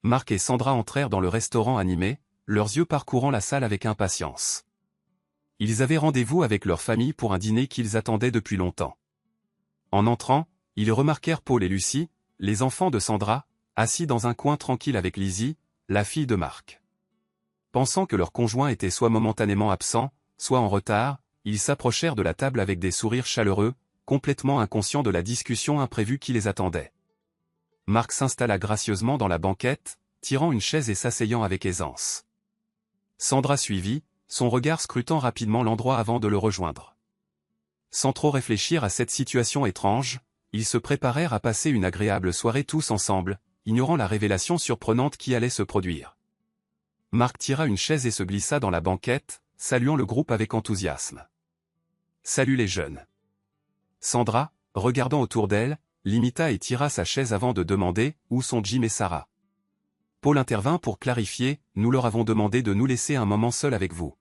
Marc et Sandra entrèrent dans le restaurant animé, leurs yeux parcourant la salle avec impatience. Ils avaient rendez-vous avec leur famille pour un dîner qu'ils attendaient depuis longtemps. En entrant, ils remarquèrent Paul et Lucie, les enfants de Sandra, assis dans un coin tranquille avec Lizzie, la fille de Marc. Pensant que leur conjoint était soit momentanément absent, soit en retard, ils s'approchèrent de la table avec des sourires chaleureux, complètement inconscients de la discussion imprévue qui les attendait. Marc s'installa gracieusement dans la banquette, tirant une chaise et s'asseyant avec aisance. Sandra suivit, son regard scrutant rapidement l'endroit avant de le rejoindre. Sans trop réfléchir à cette situation étrange, ils se préparèrent à passer une agréable soirée tous ensemble, ignorant la révélation surprenante qui allait se produire. Marc tira une chaise et se glissa dans la banquette, saluant le groupe avec enthousiasme. « Salut les jeunes !» Sandra, regardant autour d'elle, l'imita et tira sa chaise avant de demander « Où sont Jim et Sarah ?» Paul intervint pour clarifier « Nous leur avons demandé de nous laisser un moment seuls avec vous. »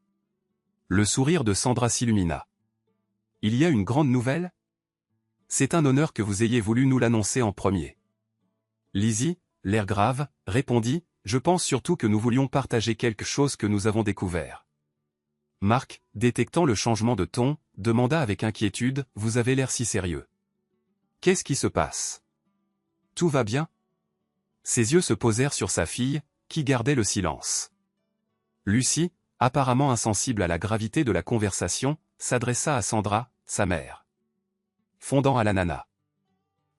Le sourire de Sandra s'illumina. « Il y a une grande nouvelle ? C'est un honneur que vous ayez voulu nous l'annoncer en premier. » Lizzie, l'air grave, répondit « Je pense surtout que nous voulions partager quelque chose que nous avons découvert. » Marc, détectant le changement de ton, demanda avec inquiétude « Vous avez l'air si sérieux. Qu'est-ce qui se passe ? Tout va bien ?» Ses yeux se posèrent sur sa fille, qui gardait le silence. Lucie, apparemment insensible à la gravité de la conversation, s'adressa à Sandra, sa mère. Fondant à l'ananas.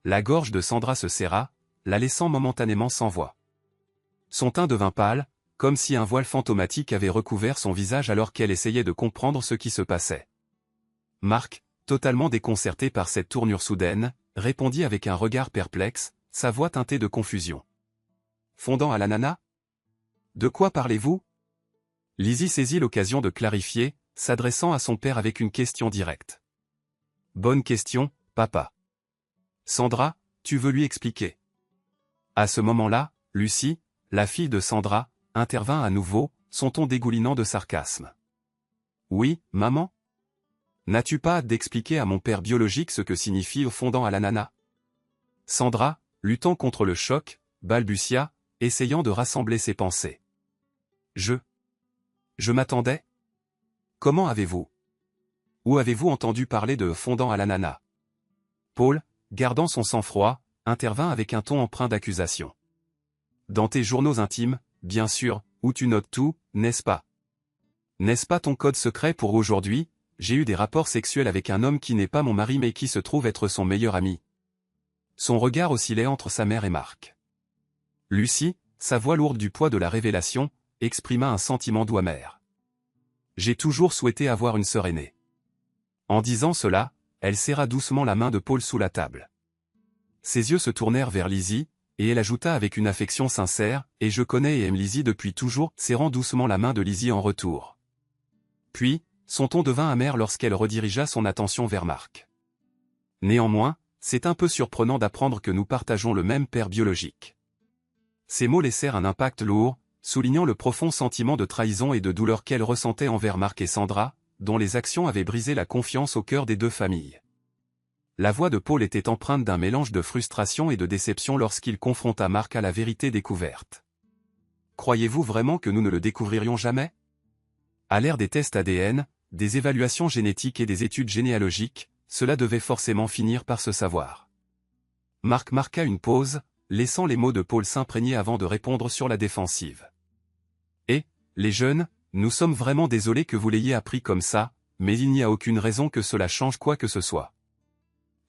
La gorge de Sandra se serra, la laissant momentanément sans voix. Son teint devint pâle, comme si un voile fantomatique avait recouvert son visage alors qu'elle essayait de comprendre ce qui se passait. Marc, totalement déconcerté par cette tournure soudaine, répondit avec un regard perplexe, sa voix teintée de confusion. Fondant à l'ananas ? De quoi parlez-vous ? Lizzie saisit l'occasion de clarifier, s'adressant à son père avec une question directe. Bonne question, papa. Sandra, tu veux lui expliquer ? À ce moment-là, Lucie, la fille de Sandra, intervint à nouveau, son ton dégoulinant de sarcasme. Oui, maman ? N'as-tu pas hâte d'expliquer à mon père biologique ce que signifie fondant à l'ananas ? Sandra, luttant contre le choc, balbutia, essayant de rassembler ses pensées. Je m'attendais ? Comment avez-vous ? Où avez-vous entendu parler de fondant à l'ananas ? Paul, gardant son sang-froid, intervint avec un ton empreint d'accusation. Dans tes journaux intimes, bien sûr, où tu notes tout, n'est-ce pas ? N'est-ce pas ton code secret pour aujourd'hui ? J'ai eu des rapports sexuels avec un homme qui n'est pas mon mari mais qui se trouve être son meilleur ami. Son regard oscillait entre sa mère et Marc. Lucie, sa voix lourde du poids de la révélation, exprima un sentiment doux amer. J'ai toujours souhaité avoir une sœur aînée. En disant cela, elle serra doucement la main de Paul sous la table. Ses yeux se tournèrent vers Lizzie, et elle ajouta avec une affection sincère, « Et je connais et aime Lizzie depuis toujours », serrant doucement la main de Lizzie en retour. Puis, son ton devint amer lorsqu'elle redirigea son attention vers Marc. Néanmoins, c'est un peu surprenant d'apprendre que nous partageons le même père biologique. Ces mots laissèrent un impact lourd, soulignant le profond sentiment de trahison et de douleur qu'elle ressentait envers Marc et Sandra, dont les actions avaient brisé la confiance au cœur des deux familles. La voix de Paul était empreinte d'un mélange de frustration et de déception lorsqu'il confronta Marc à la vérité découverte. Croyez-vous vraiment que nous ne le découvririons jamais ? À l'ère des tests ADN, des évaluations génétiques et des études généalogiques, cela devait forcément finir par se savoir. Marc marqua une pause, laissant les mots de Paul s'imprégner avant de répondre sur la défensive. Et, les jeunes, nous sommes vraiment désolés que vous l'ayez appris comme ça, mais il n'y a aucune raison que cela change quoi que ce soit.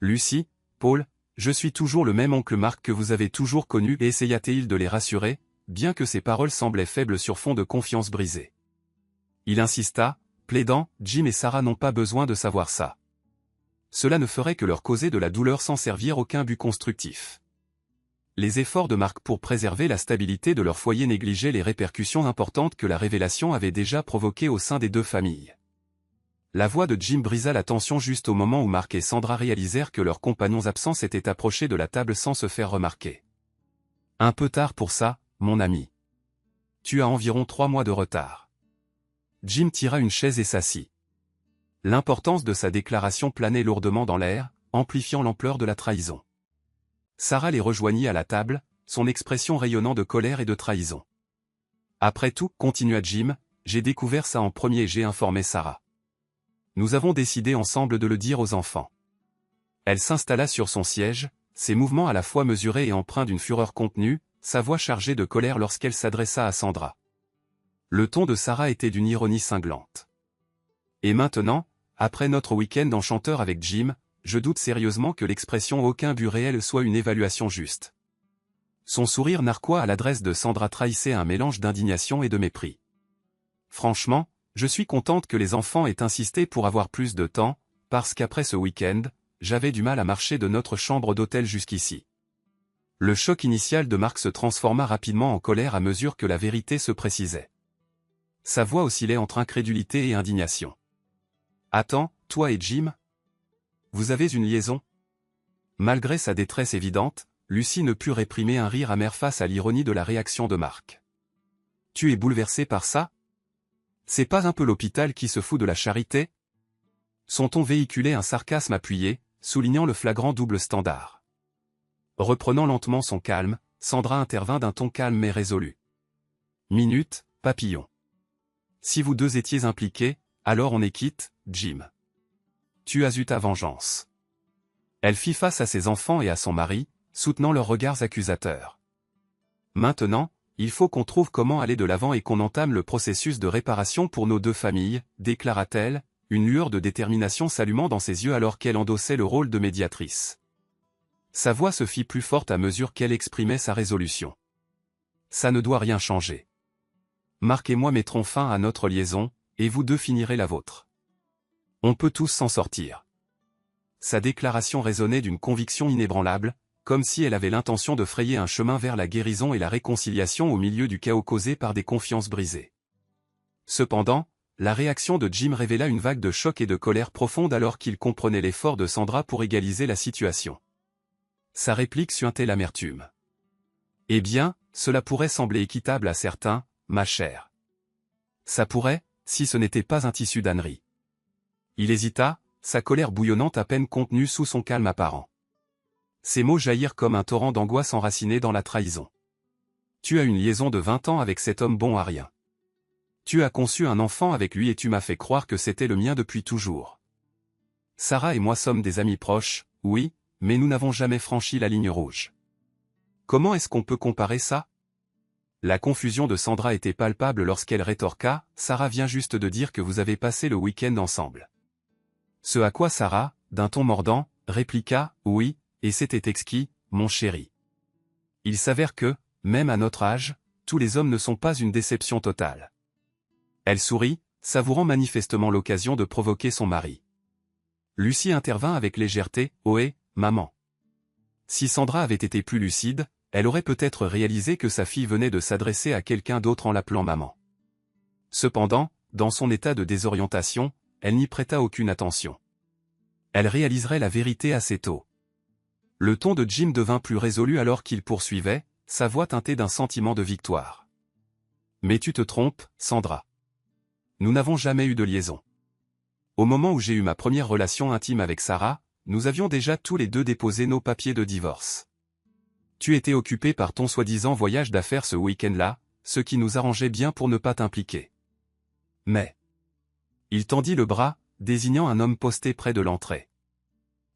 Lucie, Paul, je suis toujours le même oncle Marc que vous avez toujours connu, et essaya-t-il de les rassurer, bien que ses paroles semblaient faibles sur fond de confiance brisée. Il insista, plaidant, Jim et Sarah n'ont pas besoin de savoir ça. Cela ne ferait que leur causer de la douleur sans servir aucun but constructif. Les efforts de Marc pour préserver la stabilité de leur foyer négligeaient les répercussions importantes que la révélation avait déjà provoquées au sein des deux familles. La voix de Jim brisa la tension juste au moment où Marc et Sandra réalisèrent que leurs compagnons absents s'étaient approchés de la table sans se faire remarquer. Un peu tard pour ça, mon ami. Tu as environ 3 mois de retard. Jim tira une chaise et s'assit. L'importance de sa déclaration planait lourdement dans l'air, amplifiant l'ampleur de la trahison. Sarah les rejoignit à la table, son expression rayonnant de colère et de trahison. Après tout, continua Jim, j'ai découvert ça en premier et j'ai informé Sarah. Nous avons décidé ensemble de le dire aux enfants. Elle s'installa sur son siège, ses mouvements à la fois mesurés et empreints d'une fureur contenue, sa voix chargée de colère lorsqu'elle s'adressa à Sandra. Le ton de Sarah était d'une ironie cinglante. Et maintenant, après notre week-end enchanteur avec Jim, je doute sérieusement que l'expression aucun but réel soit une évaluation juste. Son sourire narquois à l'adresse de Sandra trahissait un mélange d'indignation et de mépris. Franchement, je suis contente que les enfants aient insisté pour avoir plus de temps, parce qu'après ce week-end, j'avais du mal à marcher de notre chambre d'hôtel jusqu'ici. Le choc initial de Mark se transforma rapidement en colère à mesure que la vérité se précisait. Sa voix oscillait entre incrédulité et indignation. « Attends, toi et Jim ? Vous avez une liaison ?» Malgré sa détresse évidente, Lucie ne put réprimer un rire amer face à l'ironie de la réaction de Mark. « Tu es bouleversé par ça ? C'est pas un peu l'hôpital qui se fout de la charité ?» Son ton véhiculait un sarcasme appuyé, soulignant le flagrant double standard. Reprenant lentement son calme, Sandra intervint d'un ton calme mais résolu. « Minute, papillon. Si vous deux étiez impliqués, alors on est quitte, Jim. Tu as eu ta vengeance. » Elle fit face à ses enfants et à son mari, soutenant leurs regards accusateurs. « Maintenant, il faut qu'on trouve comment aller de l'avant et qu'on entame le processus de réparation pour nos deux familles, déclara-t-elle, une lueur de détermination s'allumant dans ses yeux alors qu'elle endossait le rôle de médiatrice. Sa voix se fit plus forte à mesure qu'elle exprimait sa résolution. « Ça ne doit rien changer. Mark et moi mettrons fin à notre liaison, et vous deux finirez la vôtre. On peut tous s'en sortir. » Sa déclaration résonnait d'une conviction inébranlable, comme si elle avait l'intention de frayer un chemin vers la guérison et la réconciliation au milieu du chaos causé par des confiances brisées. Cependant, la réaction de Jim révéla une vague de choc et de colère profonde alors qu'il comprenait l'effort de Sandra pour égaliser la situation. Sa réplique suintait l'amertume. « Eh bien, cela pourrait sembler équitable à certains, ma chère. Ça pourrait, si ce n'était pas un tissu d'ânerie. » Il hésita, sa colère bouillonnante à peine contenue sous son calme apparent. Ces mots jaillirent comme un torrent d'angoisse enraciné dans la trahison. « Tu as une liaison de 20 ans avec cet homme bon à rien. Tu as conçu un enfant avec lui et tu m'as fait croire que c'était le mien depuis toujours. Sarah et moi sommes des amis proches, oui, mais nous n'avons jamais franchi la ligne rouge. Comment est-ce qu'on peut comparer ça ?» La confusion de Sandra était palpable lorsqu'elle rétorqua « Sarah vient juste de dire que vous avez passé le week-end ensemble. » Ce à quoi Sarah, d'un ton mordant, répliqua « Oui, et c'était exquis, mon chéri. Il s'avère que, même à notre âge, tous les hommes ne sont pas une déception totale. » Elle sourit, savourant manifestement l'occasion de provoquer son mari. Lucie intervint avec légèreté « Ohé, maman. » Si Sandra avait été plus lucide, elle aurait peut-être réalisé que sa fille venait de s'adresser à quelqu'un d'autre en l'appelant maman. Cependant, dans son état de désorientation, elle n'y prêta aucune attention. Elle réaliserait la vérité assez tôt. Le ton de Jim devint plus résolu alors qu'il poursuivait, sa voix teintée d'un sentiment de victoire. « Mais tu te trompes, Sandra. Nous n'avons jamais eu de liaison. Au moment où j'ai eu ma première relation intime avec Sarah, nous avions déjà tous les deux déposé nos papiers de divorce. Tu étais occupé par ton soi-disant voyage d'affaires ce week-end-là, ce qui nous arrangeait bien pour ne pas t'impliquer. Mais... » Il tendit le bras, désignant un homme posté près de l'entrée.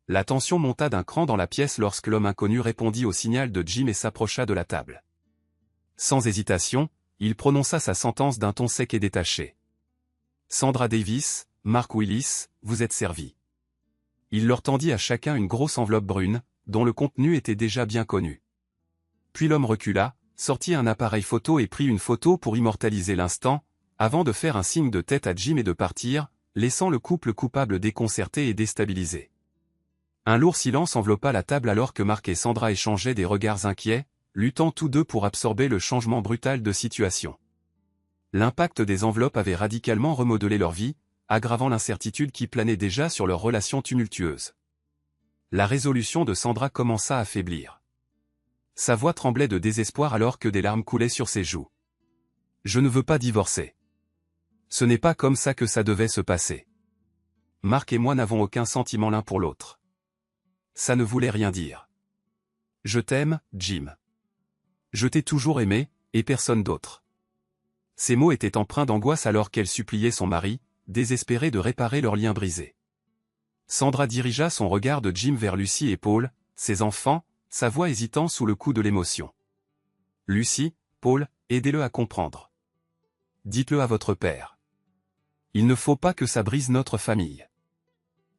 La tension monta d'un cran dans la pièce lorsque l'homme inconnu répondit au signal de Jim et s'approcha de la table. Sans hésitation, il prononça sa sentence d'un ton sec et détaché. « Sandra Davis, Mark Willis, vous êtes servis. » Il leur tendit à chacun une grosse enveloppe brune, dont le contenu était déjà bien connu. Puis l'homme recula, sortit un appareil photo et prit une photo pour immortaliser l'instant, avant de faire un signe de tête à Jim et de partir, laissant le couple coupable déconcerté et déstabilisé. Un lourd silence enveloppa la table alors que Mark et Sandra échangeaient des regards inquiets, luttant tous deux pour absorber le changement brutal de situation. L'impact des enveloppes avait radicalement remodelé leur vie, aggravant l'incertitude qui planait déjà sur leur relation tumultueuse. La résolution de Sandra commença à faiblir. Sa voix tremblait de désespoir alors que des larmes coulaient sur ses joues. « Je ne veux pas divorcer. Ce n'est pas comme ça que ça devait se passer. Mark et moi n'avons aucun sentiment l'un pour l'autre. Ça ne voulait rien dire. Je t'aime, Jim. Je t'ai toujours aimé, et personne d'autre. Ces mots étaient empreints d'angoisse alors qu'elle suppliait son mari, désespéré de réparer leur lien brisé. Sandra dirigea son regard de Jim vers Lucy et Paul, ses enfants, sa voix hésitant sous le coup de l'émotion. Lucy, Paul, aidez-le à comprendre. Dites-le à votre père. Il ne faut pas que ça brise notre famille.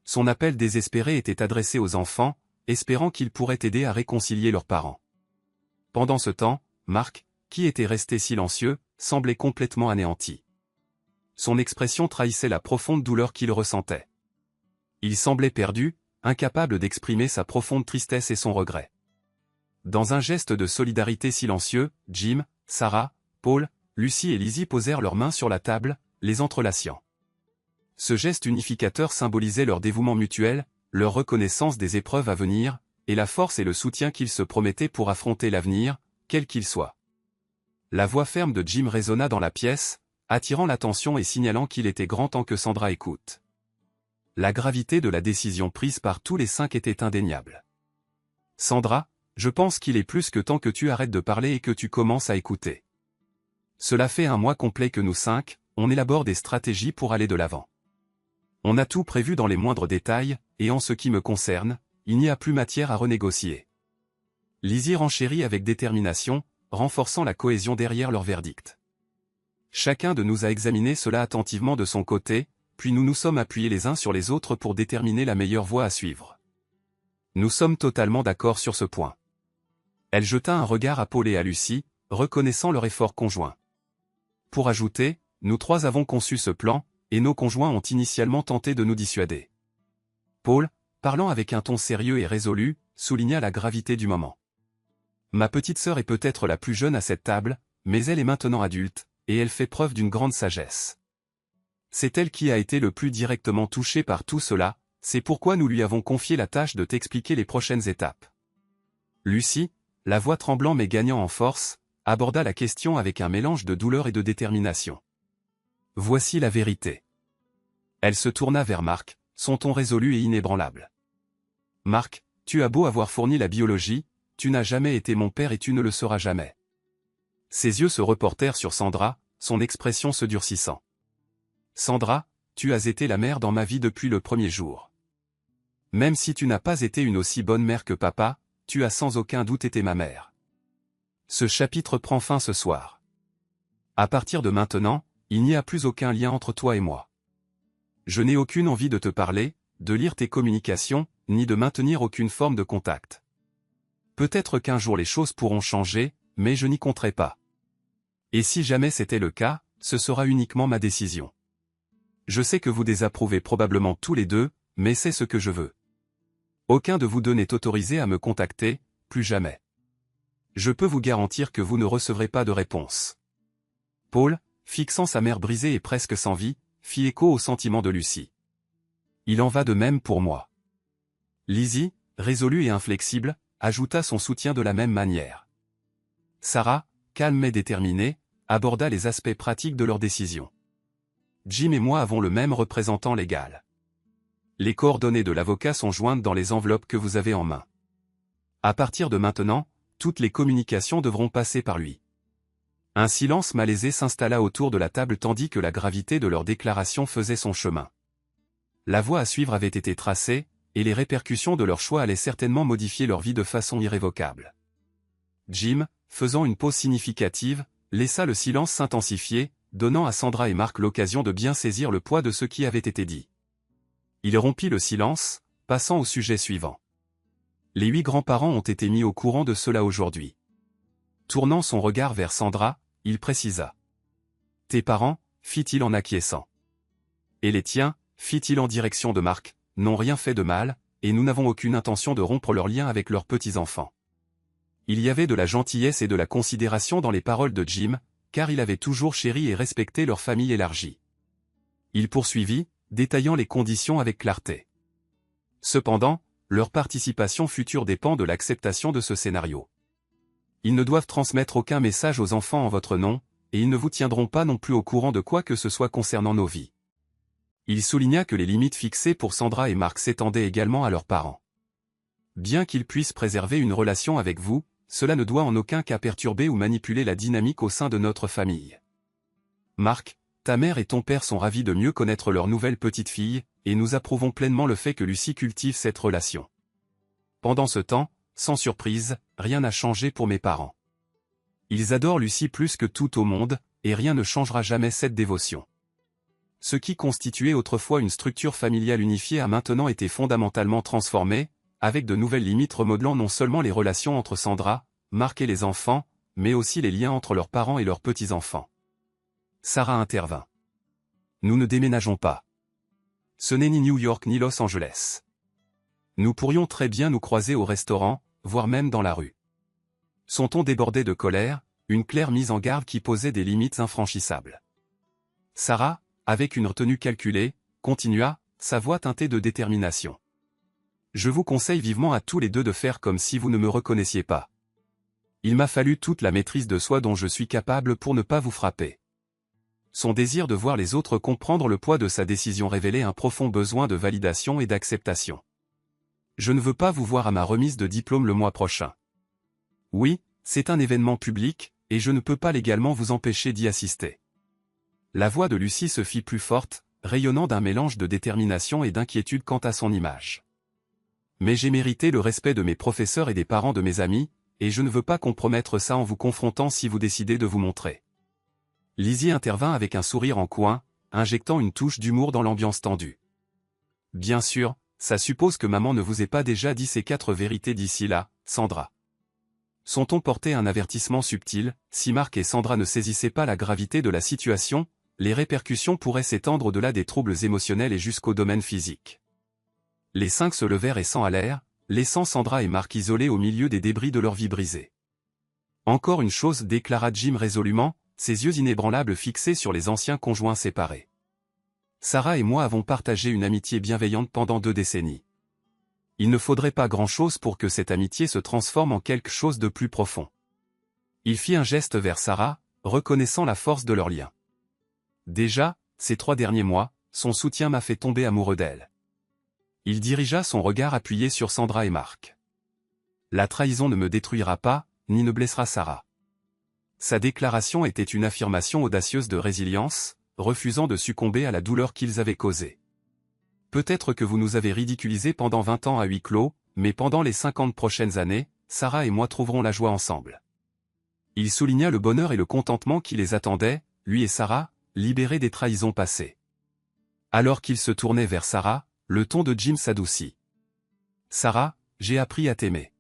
Son appel désespéré était adressé aux enfants, espérant qu'ils pourraient aider à réconcilier leurs parents. Pendant ce temps, Mark, qui était resté silencieux, semblait complètement anéanti. Son expression trahissait la profonde douleur qu'il ressentait. Il semblait perdu, incapable d'exprimer sa profonde tristesse et son regret. Dans un geste de solidarité silencieux, Jim, Sarah, Paul, Lucy et Lizzie posèrent leurs mains sur la table, les entrelaçant. Ce geste unificateur symbolisait leur dévouement mutuel, leur reconnaissance des épreuves à venir, et la force et le soutien qu'ils se promettaient pour affronter l'avenir, quel qu'il soit. La voix ferme de Jim résonna dans la pièce, attirant l'attention et signalant qu'il était grand temps que Sandra écoute. La gravité de la décision prise par tous les 5 était indéniable. Sandra, je pense qu'il est plus que temps que tu arrêtes de parler et que tu commences à écouter. Cela fait un mois complet que nous 5, on élabore des stratégies pour aller de l'avant. On a tout prévu dans les moindres détails, et en ce qui me concerne, il n'y a plus matière à renégocier. Lizzie renchérit avec détermination, renforçant la cohésion derrière leur verdict. Chacun de nous a examiné cela attentivement de son côté, puis nous nous sommes appuyés les uns sur les autres pour déterminer la meilleure voie à suivre. Nous sommes totalement d'accord sur ce point. Elle jeta un regard à Paul et à Lucy, reconnaissant leur effort conjoint. Pour ajouter, nous 3 avons conçu ce plan, et nos conjoints ont initialement tenté de nous dissuader. Paul, parlant avec un ton sérieux et résolu, souligna la gravité du moment. Ma petite sœur est peut-être la plus jeune à cette table, mais elle est maintenant adulte, et elle fait preuve d'une grande sagesse. C'est elle qui a été le plus directement touchée par tout cela, c'est pourquoi nous lui avons confié la tâche de t'expliquer les prochaines étapes. Lucy, la voix tremblant mais gagnant en force, aborda la question avec un mélange de douleur et de détermination. Voici la vérité. Elle se tourna vers Mark, son ton résolu et inébranlable. Mark, tu as beau avoir fourni la biologie, tu n'as jamais été mon père et tu ne le seras jamais. Ses yeux se reportèrent sur Sandra, son expression se durcissant. Sandra, tu as été la mère dans ma vie depuis le premier jour. Même si tu n'as pas été une aussi bonne mère que papa, tu as sans aucun doute été ma mère. Ce chapitre prend fin ce soir. À partir de maintenant, il n'y a plus aucun lien entre toi et moi. Je n'ai aucune envie de te parler, de lire tes communications, ni de maintenir aucune forme de contact. Peut-être qu'un jour les choses pourront changer, mais je n'y compterai pas. Et si jamais c'était le cas, ce sera uniquement ma décision. Je sais que vous désapprouvez probablement tous les deux, mais c'est ce que je veux. Aucun de vous deux n'est autorisé à me contacter, plus jamais. Je peux vous garantir que vous ne recevrez pas de réponse. Paul, fixant sa mère brisée et presque sans vie, fit écho au sentiment de Lucy. Il en va de même pour moi. Lizzie, résolue et inflexible, ajouta son soutien de la même manière. Sarah, calme mais déterminée, aborda les aspects pratiques de leur décision. Jim et moi avons le même représentant légal. Les coordonnées de l'avocat sont jointes dans les enveloppes que vous avez en main. À partir de maintenant, toutes les communications devront passer par lui. Un silence malaisé s'installa autour de la table tandis que la gravité de leur déclaration faisait son chemin. La voie à suivre avait été tracée, et les répercussions de leur choix allaient certainement modifier leur vie de façon irrévocable. Jim, faisant une pause significative, laissa le silence s'intensifier, donnant à Sandra et Mark l'occasion de bien saisir le poids de ce qui avait été dit. Il rompit le silence, passant au sujet suivant. Les 8 grands-parents ont été mis au courant de cela aujourd'hui. Tournant son regard vers Sandra, il précisa. « Tes parents, fit-il en acquiesçant. Et les tiens, fit-il en direction de Mark, n'ont rien fait de mal, et nous n'avons aucune intention de rompre leur lien avec leurs petits-enfants. » Il y avait de la gentillesse et de la considération dans les paroles de Jim, car il avait toujours chéri et respecté leur famille élargie. Il poursuivit, détaillant les conditions avec clarté. Cependant, leur participation future dépend de l'acceptation de ce scénario. Ils ne doivent transmettre aucun message aux enfants en votre nom, et ils ne vous tiendront pas non plus au courant de quoi que ce soit concernant nos vies. Il souligna que les limites fixées pour Sandra et Mark s'étendaient également à leurs parents. Bien qu'ils puissent préserver une relation avec vous, cela ne doit en aucun cas perturber ou manipuler la dynamique au sein de notre famille. Mark, ta mère et ton père sont ravis de mieux connaître leur nouvelle petite-fille, et nous approuvons pleinement le fait que Lucy cultive cette relation. Pendant ce temps, sans surprise, rien n'a changé pour mes parents. Ils adorent Lucy plus que tout au monde, et rien ne changera jamais cette dévotion. Ce qui constituait autrefois une structure familiale unifiée a maintenant été fondamentalement transformé, avec de nouvelles limites remodelant non seulement les relations entre Sandra, Mark et les enfants, mais aussi les liens entre leurs parents et leurs petits-enfants. Sarah intervint. Nous ne déménageons pas. Ce n'est ni New York ni Los Angeles. Nous pourrions très bien nous croiser au restaurant, voire même dans la rue. Son ton débordait de colère, une claire mise en garde qui posait des limites infranchissables. Sarah, avec une retenue calculée, continua, sa voix teintée de détermination. Je vous conseille vivement à tous les deux de faire comme si vous ne me reconnaissiez pas. Il m'a fallu toute la maîtrise de soi dont je suis capable pour ne pas vous frapper. Son désir de voir les autres comprendre le poids de sa décision révélait un profond besoin de validation et d'acceptation. Je ne veux pas vous voir à ma remise de diplôme le mois prochain. Oui, c'est un événement public, et je ne peux pas légalement vous empêcher d'y assister. La voix de Lucy se fit plus forte, rayonnant d'un mélange de détermination et d'inquiétude quant à son image. Mais j'ai mérité le respect de mes professeurs et des parents de mes amis, et je ne veux pas compromettre ça en vous confrontant si vous décidez de vous montrer. Lizzie intervint avec un sourire en coin, injectant une touche d'humour dans l'ambiance tendue. Bien sûr, ça suppose que maman ne vous ait pas déjà dit ces 4 vérités d'ici là, Sandra. Son ton portait un avertissement subtil, si Mark et Sandra ne saisissaient pas la gravité de la situation, les répercussions pourraient s'étendre au-delà des troubles émotionnels et jusqu'au domaine physique. Les 5 se levèrent et s'en allèrent, laissant Sandra et Mark isolés au milieu des débris de leur vie brisée. Encore une chose, déclara Jim résolument, ses yeux inébranlables fixés sur les anciens conjoints séparés. Sarah et moi avons partagé une amitié bienveillante pendant 2 décennies. Il ne faudrait pas grand-chose pour que cette amitié se transforme en quelque chose de plus profond. Il fit un geste vers Sarah, reconnaissant la force de leur lien. Déjà, ces 3 derniers mois, son soutien m'a fait tomber amoureux d'elle. Il dirigea son regard appuyé sur Sandra et Mark. La trahison ne me détruira pas, ni ne blessera Sarah. Sa déclaration était une affirmation audacieuse de résilience, refusant de succomber à la douleur qu'ils avaient causée. Peut-être que vous nous avez ridiculisés pendant 20 ans à huis clos, mais pendant les 50 prochaines années, Sarah et moi trouverons la joie ensemble. Il souligna le bonheur et le contentement qui les attendaient, lui et Sarah, libérés des trahisons passées. Alors qu'il se tournait vers Sarah, le ton de Jim s'adoucit. Sarah, j'ai appris à t'aimer.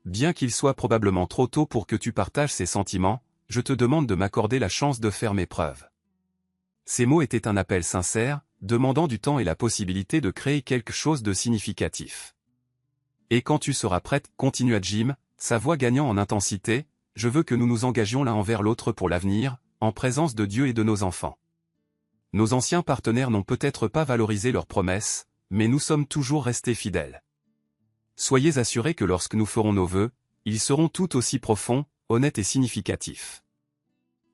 Bien qu'il soit probablement trop tôt pour que tu partages ces sentiments, je te demande de m'accorder la chance de faire mes preuves. Ces mots étaient un appel sincère, demandant du temps et la possibilité de créer quelque chose de significatif. Et quand tu seras prête, continua Jim, sa voix gagnant en intensité, je veux que nous nous engagions l'un envers l'autre pour l'avenir, en présence de Dieu et de nos enfants. Nos anciens partenaires n'ont peut-être pas valorisé leurs promesses, mais nous sommes toujours restés fidèles. Soyez assurés que lorsque nous ferons nos vœux, ils seront tout aussi profonds, honnêtes et significatifs.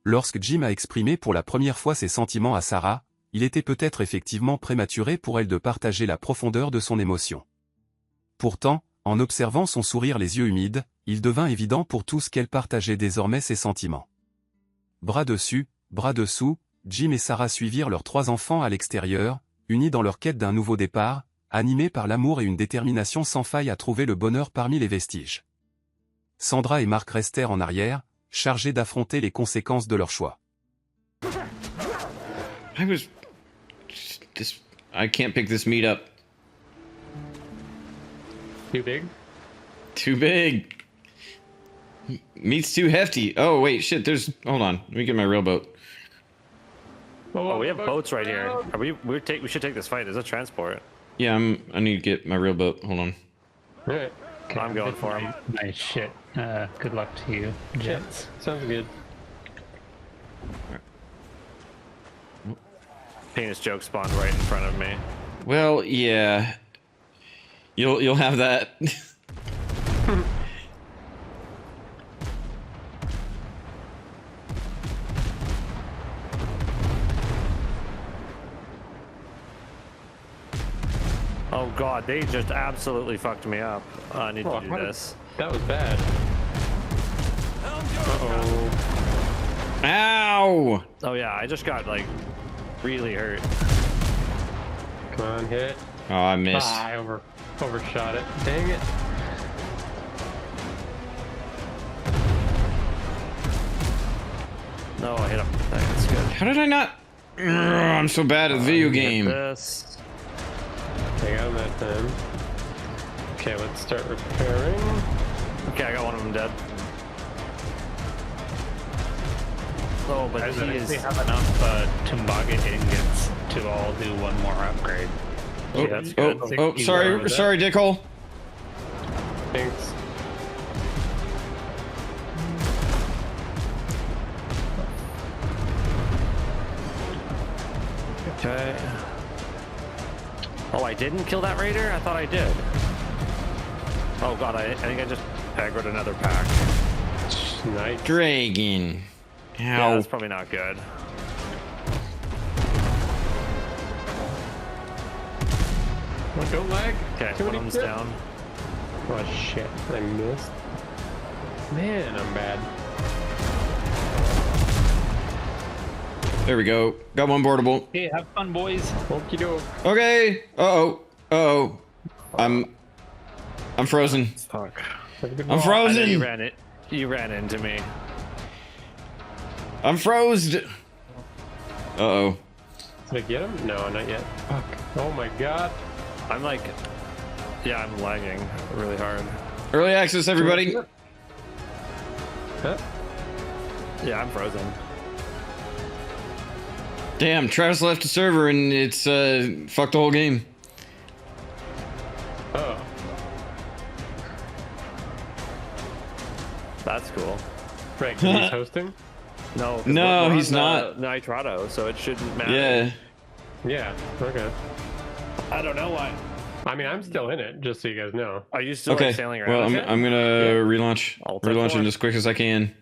Lorsque Jim a exprimé pour la première fois ses sentiments à Sarah, il était peut-être effectivement prématuré pour elle de partager la profondeur de son émotion. Pourtant, en observant son sourire les yeux humides, il devint évident pour tous qu'elle partageait désormais ses sentiments. Bras dessus, bras dessous, Jim et Sarah suivirent leurs 3 enfants à l'extérieur, unis dans leur quête d'un nouveau départ, animés par l'amour et une détermination sans faille à trouver le bonheur parmi les vestiges. Sandra et Mark restèrent en arrière, chargés d'affronter les conséquences de leur choix. I can't pick this meat up. Too big? Too big. Meat's too hefty. Oh wait, shit. Hold on. Let me get my real boat. Oh, we have boats right here. Are we should take this fight. There's a transport. Yeah, I need to get my real boat. Hold on. Okay, I'm going for him. Nice shit. Good luck to you, Jets. Sounds good. Penis joke spawned right in front of me. Well, yeah. You'll have that. Oh god, they just absolutely fucked me up. I need to do this. That was bad. Uh-oh. Ow! Oh yeah, I just got like really hurt. Come on, hit. Oh, I missed. Ah, I overshot it. Dang it. No, I hit him. That's good. How did I not? Ugh, I'm so bad at the video game. This. I got him that time. Okay, let's start repairing. Okay, I got one of them dead. Oh, but Guys, he I is. actually have enough Tumbaga ingots to all do one more upgrade. Oh, that's oh, good. oh, sorry, sorry, dickhole. Thanks. Okay. Oh, I didn't kill that raider? I thought I did. Oh god, I think I just aggroed another pack. Nice. Dragon. Yeah, Ow. that's probably not good. What, don't lag? Okay, Too one many of them's crits? down. Oh shit, I missed. Man, I'm bad. There we go. Got one boardable. Hey, have fun, boys. Okie doke. Okay. Uh-oh. Uh-oh. I'm frozen. Fuck. Have a good I'm walk. I know you frozen. ran it. You ran into me. I'm frozen. Uh-oh. Did I get him? No, not yet. Fuck. Oh my god. I'm like, yeah, I'm lagging really hard. Early access, everybody. Huh? Yeah, I'm frozen. Damn, Travis left the server and it's fucked the whole game. Oh. That's cool. Right, 'cause he's hosting? No, 'cause No, we're he's on not. Nitrado, so it shouldn't matter. Yeah. Yeah, okay. I don't know why. I mean, I'm still in it, just so you guys know. Are you still Okay. like sailing around? Well, with it? I'm gonna relaunch I'll take it one. as quick as I can.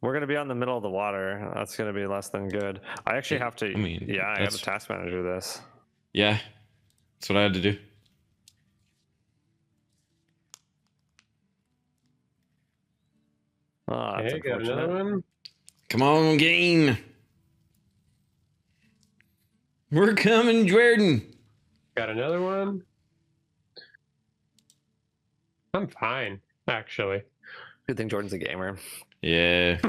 We're gonna be on the middle of the water. That's gonna be less than good. I actually have to. I mean, yeah, I have that's- a task manager this. Yeah. That's what I had to do. Oh, that's Hey, got unfortunate. another one? Come on, game. We're coming, Jordan. Got another one? I'm fine, actually. Good thing Jordan's a gamer. Yeah.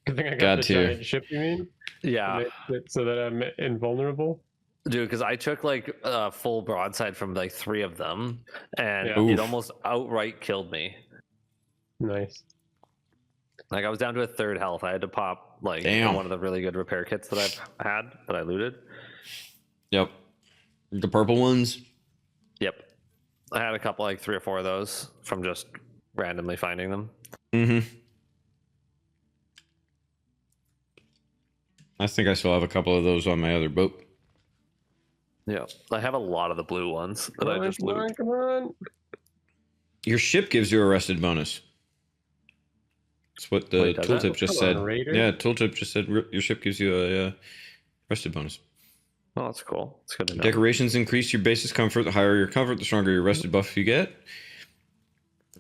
Good thing I got Got the to. giant ship, you mean? Yeah, So that I'm invulnerable? dude, because I took like a full broadside from like 3 of them, and Yeah. Oof. it almost outright killed me. Nice. Like I was down to a 3rd health. I had to pop like Damn. one of the really good repair kits that I've had that I looted. Yep. The purple ones. Yep, I had a couple, like 3 or 4 of those from just randomly finding them. Mm-hmm. I think I still have a couple of those on my other boat. Yeah, I have a lot of the blue ones that I just Come on, looted. come on. Your ship gives you a rested bonus. That's what the Wait, does it? tooltip just Come on, said. Raider. Yeah, tooltip just said your ship gives you a rested bonus. Oh, that's cool. It's good to know. Decorations increase your base's comfort. The higher your comfort, the stronger your rested buff you get.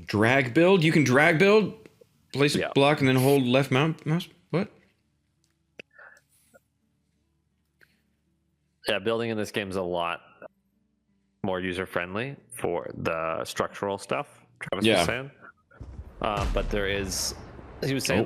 Drag build. You can drag build. Place a Yeah. block and then hold left mouse. What? Yeah, building in this game is a lot more user friendly for the structural stuff. Travis Yeah. was saying, but there is. He was saying